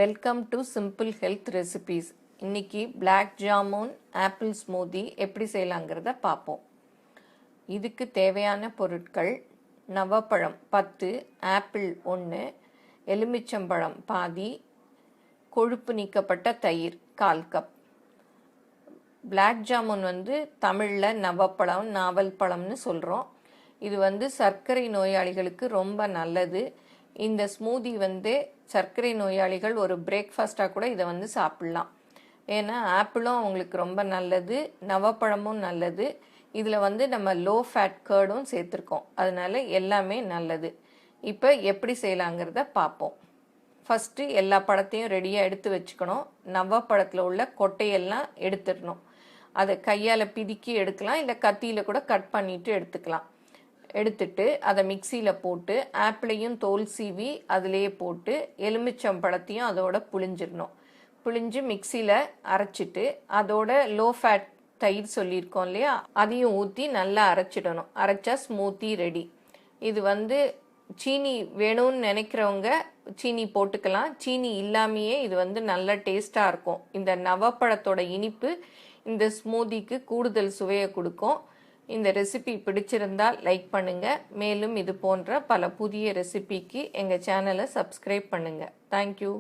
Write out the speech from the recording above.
Welcome to simple health recipes. இன்னைக்கு black jamun apple smoothie எப்படி செய்யலாங்கிறத பார்ப்போம். இதுக்கு தேவையான பொருட்கள்: நவப்பழம் 10, ஆப்பிள் 1, எலுமிச்சம்பழம் பாதி, கொழுப்பு நீக்கப்பட்ட தயிர் 1/4 கப். பிளாக் ஜாமுன் தமிழில் நவப்பழம், நாவல் பழம்னு சொல்கிறோம். இது சர்க்கரை நோயாளிகளுக்கு ரொம்ப நல்லது. இந்த ஸ்மூதி சர்க்கரை நோயாளிகள் ஒரு பிரேக்ஃபாஸ்ட்டாக கூட இதை சாப்பிட்லாம். ஏன்னா ஆப்பிளும் அவங்களுக்கு ரொம்ப நல்லது, நவப்பழமும் நல்லது. இதில் நம்ம லோ ஃபேட் கர்டும் சேர்த்துருக்கோம், அதனால எல்லாமே நல்லது. இப்போ எப்படி செய்யலாங்கிறத பார்ப்போம். ஃபஸ்ட்டு எல்லா பழத்தையும் ரெடியாக எடுத்து வச்சுக்கணும். நவப்பழத்தில் உள்ள கொட்டையெல்லாம் எடுத்துடணும். அதை கையால் பிதுக்கி எடுக்கலாம், இல்லை கத்தியில் கூட கட் பண்ணிவிட்டு எடுத்துக்கலாம். எடுத்துட்டு அதை மிக்சியில் போட்டு ஆப்பிளையும் தோல் சீவி அதிலேயே போட்டு எலுமிச்சம்பழத்தையும் அதோட புழிஞ்சிடணும். புழிஞ்சு மிக்சியில் அரைச்சிட்டு அதோட லோ ஃபேட் தயிர் சொல்லியிருக்கோம் இல்லையா, அதையும் ஊற்றி நல்லா அரைச்சிடணும். அரைச்சா ஸ்மூத்தி ரெடி. இது சீனி வேணும்னு நினைக்கிறவங்க சீனி போட்டுக்கலாம். சீனி இல்லாமையே இது நல்ல டேஸ்ட்டாக இருக்கும். இந்த நவப்பழத்தோட இனிப்பு இந்த ஸ்மூதிக்கு கூடுதல் சுவையை கொடுக்கும். இந்த ரெசிபி பிடிச்சிருந்தால் லைக் பண்ணுங்கள். மேலும் இது போன்ற பல புதிய ரெசிபிக்கு எங்கள் சேனலை சப்ஸ்கிரைப் பண்ணுங்கள். தேங்க்யூ.